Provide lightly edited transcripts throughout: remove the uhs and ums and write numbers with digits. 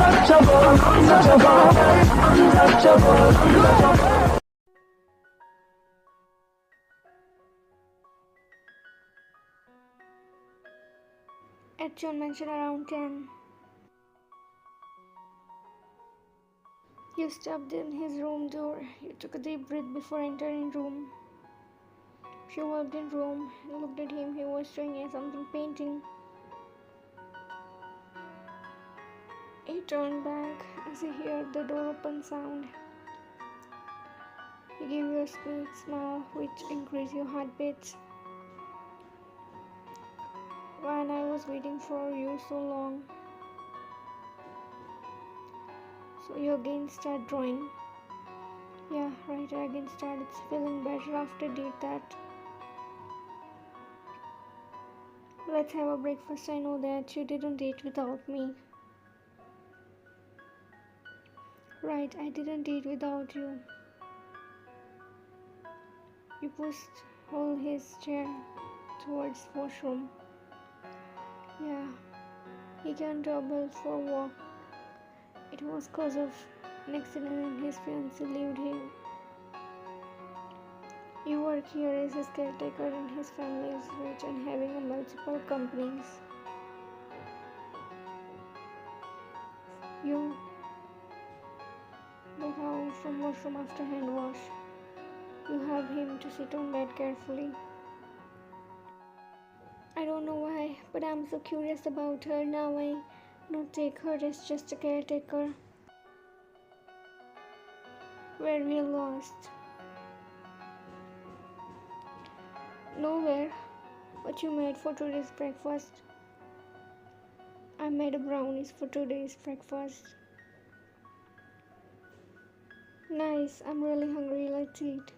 At John mentioned around 10. You stepped in his room door. You took a deep breath before entering room. She walked in room and looked at him. He was doing something painting. He turned back as he heard the door open sound. He gave you a sweet smile which increased your heartbeats. When I was waiting for you so long. So you again start drawing. Yeah, right, I again started feeling better after did that. Let's have a breakfast. I know that you didn't eat without me. Right, I didn't eat without you. You pushed all his chair towards washroom. Yeah, he can't travel for walk. It was cause of an accident and his fiancee left him. You work here as his caretaker and his family is rich and having a multiple companies. You got out from washroom after hand wash. You help him to sit on bed carefully. I don't know why, but I'm so curious about her. Now I not take her as just a caretaker. Where we lost. Nowhere. What you made for today's breakfast? I made a brownies for today's breakfast. Nice, I'm really hungry, let's eat.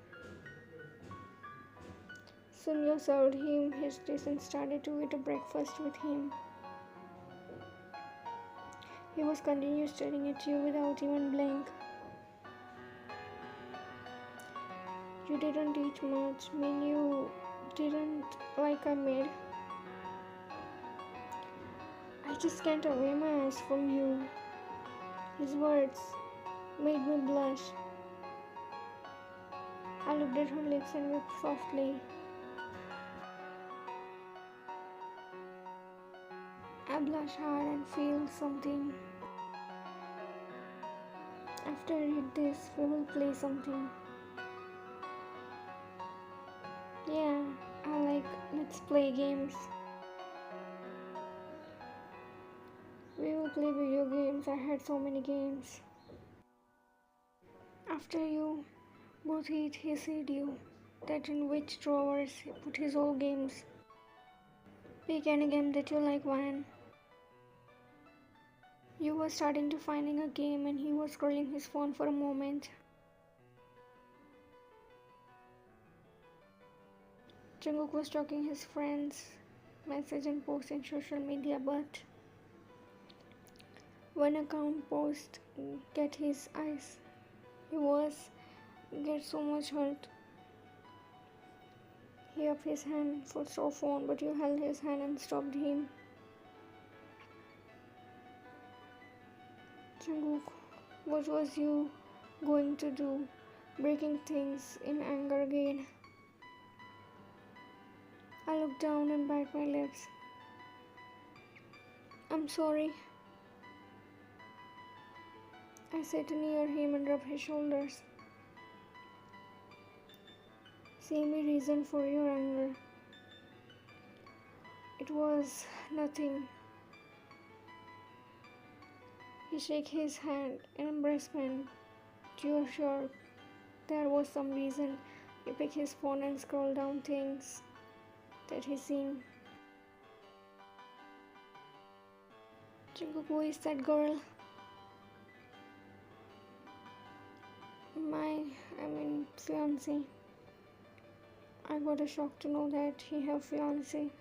Soon you served him his dish and started to eat a breakfast with him. He was continuing staring at you without even blink. You didn't eat much, mean you didn't like I made. I just can't away my eyes from you. His words made me blush. I looked at her lips and wept softly. I blush hard and feel something. After I read this, we will play something. Yeah, I like let's play games. We will play video games. I had so many games. After you both eat, he said you that in which drawers he put his old games. Pick any game that you like one. You were starting to finding a game and he was scrolling his phone for a moment. Jungkook was stalking his friends' message and posts in social media, but one account post get his eyes. He was get so much hurt. He upped his hand for stop phone, but you held his hand and stopped him. Jungkook, what was you going to do? Breaking things in anger again. I looked down and bite my lips. I'm sorry. I sat near him and rubbed his shoulders. See me reason for your anger. It was nothing. He shook his hand in embarrassment. You're sure there was some reason. He picked his phone and scrolled down things that he seen. Jungkook, who is that girl? Fiancee. I got a shock to know that he have fiancee.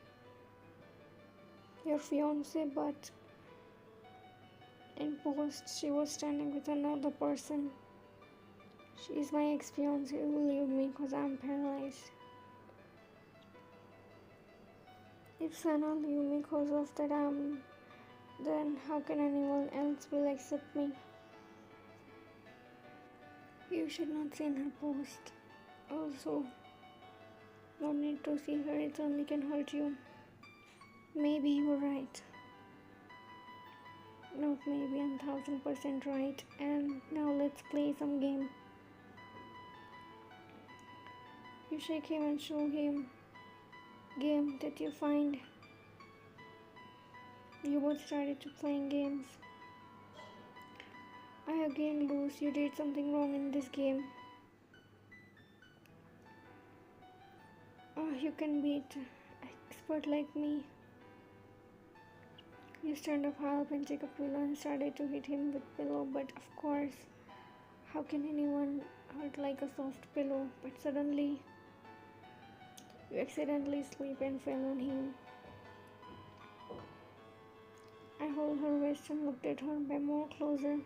Your fiancee, but in post she was standing with another person. She is my ex-fiancee who leave me because I'm paralyzed. If Sana leave me because of that, I'm Then how can anyone else will accept me? You should not send her post. Also, no need to see her, it only can hurt you. Maybe you're right. Not maybe, I'm 1000% right. And now let's play some game. You shake him and show him game that you find. You both started to playing games. I again lose. You did something wrong in this game. Oh, you can beat expert like me. You stand up, help, and take a pillow and started to hit him with pillow. But of course, how can anyone hurt like a soft pillow? But suddenly, you accidentally slip and fell on him. I hold her waist and looked at her by more closer.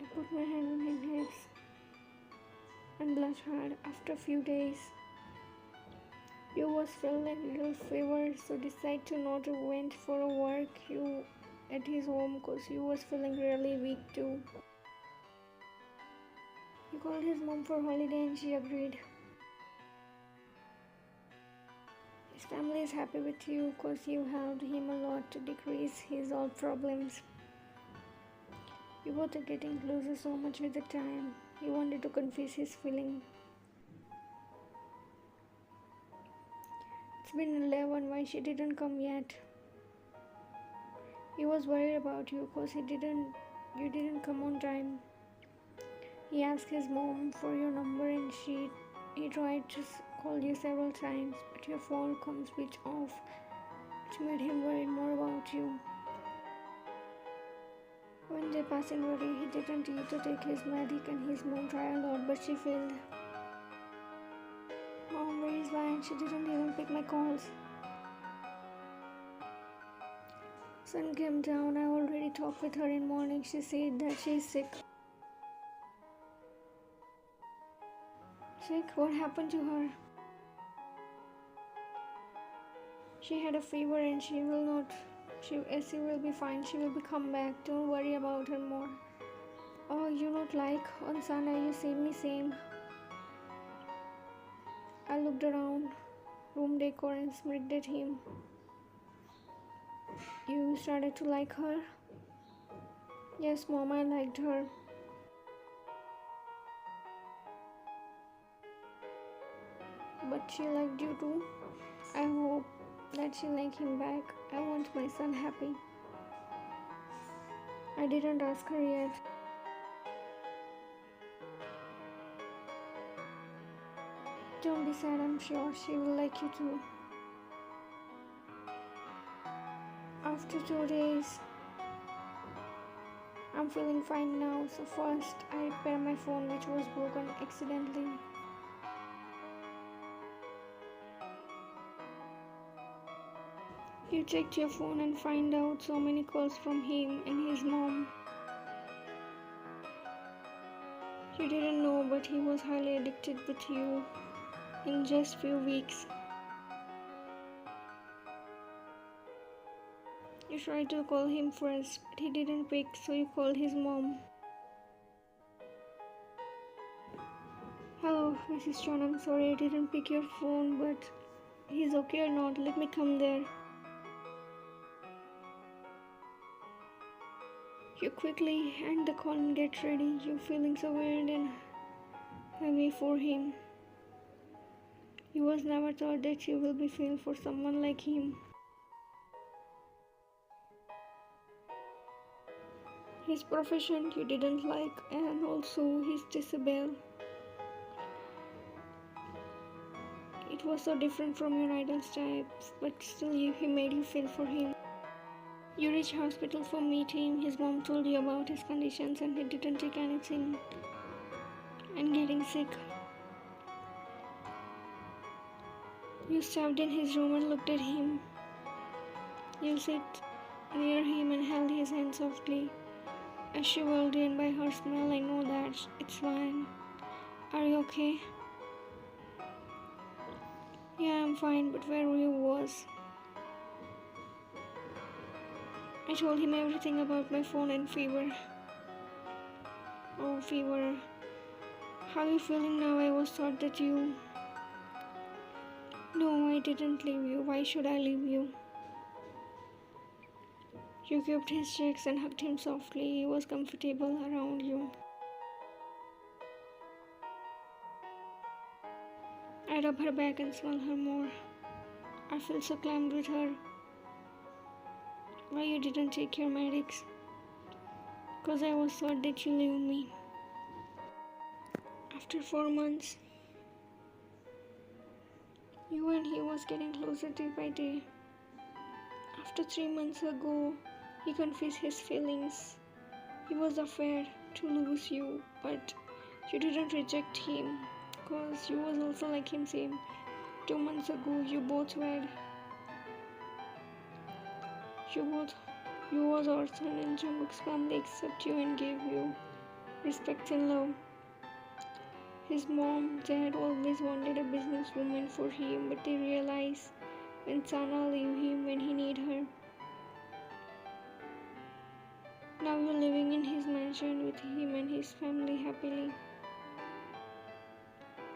I put my hand on his hips and blushed hard. After a few days, you was felt a little fever, so decide to not went for a work you at his home cause you was feeling really weak too. You called his mom for holiday and she agreed. His family is happy with you cause you helped him a lot to decrease his all problems. You both are getting closer so much with the time. He wanted to confess his feeling. It's been 11, why she didn't come yet? He was worried about you cause you didn't come on time. He asked his mom for your number and he tried to call you several times, but your phone comes switch off, which made him worry more about you. One day passing worry, he didn't need to take his medic and his mom tried a lot, but she failed. Mom, where is why? She didn't even pick my calls. Sun came down. I already talked with her in morning. She said that she's sick. Sick? What happened to her? She had a fever and she will be fine. She will be come back. Don't worry about her more. Oh, you not like on Sunday you see me same. I looked around room decor and smirked at him. You started to like her? Yes, Mom, I liked her. But she liked you too? I hope that she like him back. I want my son happy. I didn't ask her yet. Don't be sad, I'm sure she will like you too. After 2 days, I'm feeling fine now, so first I repair my phone which was broken accidentally. You checked your phone and find out so many calls from him and his mom. You didn't know, but he was highly addicted with you in just few weeks. You tried to call him first, but he didn't pick, so you called his mom. Hello, Mrs. John, I'm sorry I didn't pick your phone, but he's okay or not? Let me come there. You quickly end the call and get ready. You're feeling so weird and heavy for him. You was never thought that you will be feel for someone like him. His profession you didn't like, and also his disabled. It was so different from your idol's type, but still he made you feel for him. You reached hospital for meeting. His mom told you about his conditions and he didn't take anything and getting sick. You stepped in his room and looked at him. You sat near him and held his hand softly. As she whirled in by her smell, I know that it's fine. Are you okay? Yeah, I'm fine, but where you was? I told him everything about my phone and fever. Oh, fever. How are you feeling now? I was thought that you... No, I didn't leave you. Why should I leave you? You gripped his cheeks and hugged him softly. He was comfortable around you. I rub her back and smell her more. I feel so clamped with her. Why you didn't take your medics? Because I was thought that you leave me. After 4 months, you and he was getting closer day by day. After 3 months ago, he confessed his feelings. He was afraid to lose you, but you didn't reject him, because you was also like him same. 2 months ago, you both wed. You was orphan and Jungkook's family accept you and gave you respect and love. His mom, dad always wanted a businesswoman for him, but they realized when Sana leave him when he need her. Now you're living in his mansion with him and his family happily.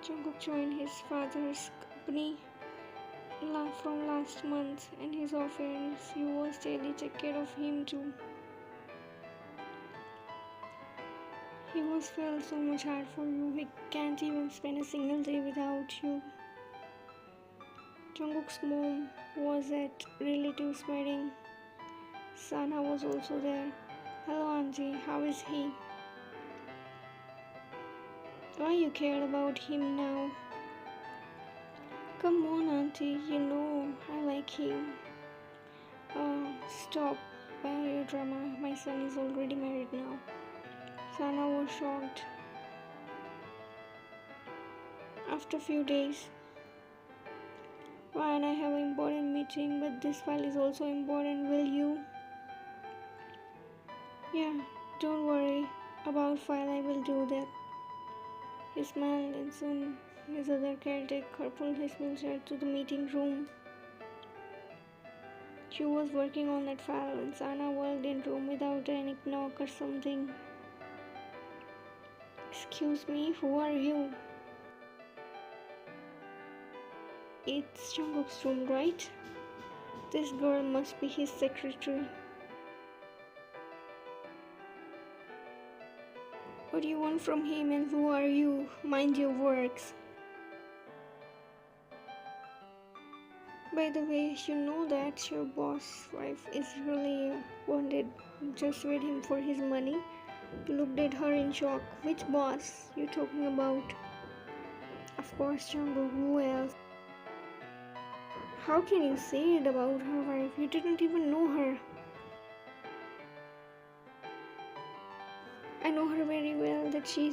Jungkook joined his father's company from last month, and his office you was daily take care of him too. He was felt so much hard for you. He can't even spend a single day without you. Jungkook's mom was at relatives' wedding. Sana was also there. Hello auntie, how is he? Why you care about him now? Come on auntie, you know I like him. Stop your drama. My son is already married now. Sana was shocked. After a few days, Ryan, I have an important meeting, but this file is also important. Will you? Yeah, don't worry about file. I will do that. He smiled and soon his other caretaker pulled his wheelchair to the meeting room. She was working on that file and Sana walked in room without any knock or something. Excuse me, who are you? It's Jungkook's room, right? This girl must be his secretary. What do you want from him and who are you? Mind your works. By the way, you know that your boss wife is really wanted. Just with him for his money. You looked at her in shock. Which boss you talking about? Of course, Jungkook. Who else? How can you say it about her wife? You didn't even know her. I know her very well. That she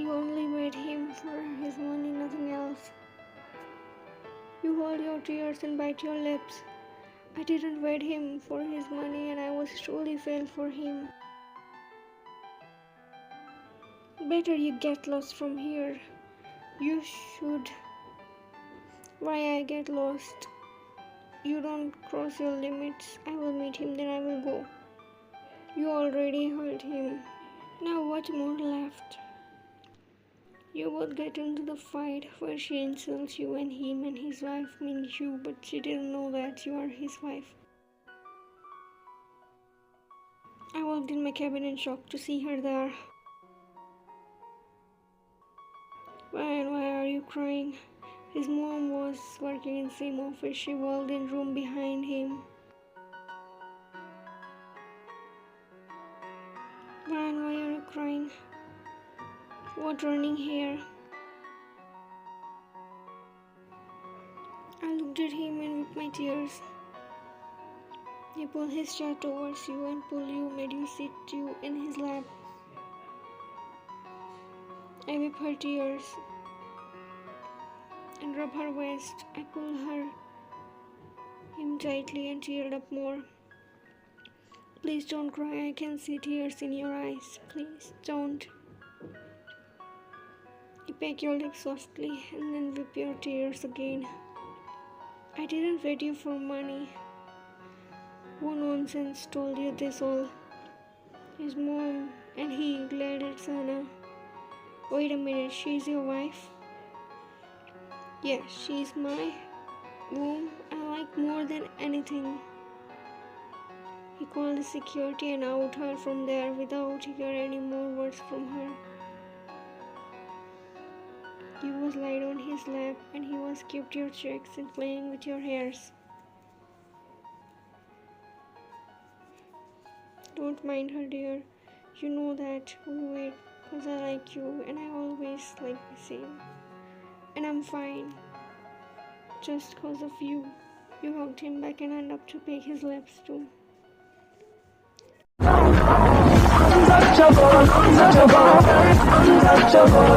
only made him for his money, nothing else. You hold your tears and bite your lips. I didn't wed him for his money and I was truly fell for him. Better you get lost from here. You should. Why I get lost? You don't cross your limits. I will meet him, then I will go. You already hurt him. Now what more left? You both get into the fight where she insults you and him and his wife means you, but she didn't know that you are his wife. I walked in my cabin in shock to see her there. Why are you crying? His mom was working in the same office. She walked in room behind him. Ryan, why are you crying? What running here? I looked at him and with my tears. He pulled his chair towards you and pulled you, made you sit you in his lap. I wipe her tears and rub her waist. I pulled him tightly and teared up more. Please don't cry. I can see tears in your eyes. Please don't. You peck your lips softly and then wipe your tears again. I didn't wed you for money. Who nonsense told you this all? His mom and he glared at Sana. Wait a minute, she's your wife? Yes, she's my whom I like more than anything. He called the security and out her from there without hearing any more words from her. You was laid on his lap and he was kept your checks and playing with your hairs. Don't mind her, dear. You know that. Wait, cause I like you and I always like the same. And I'm fine. Just cause of you. You hugged him back and ended up to pick his lips too. Untouchable, untouchable, untouchable.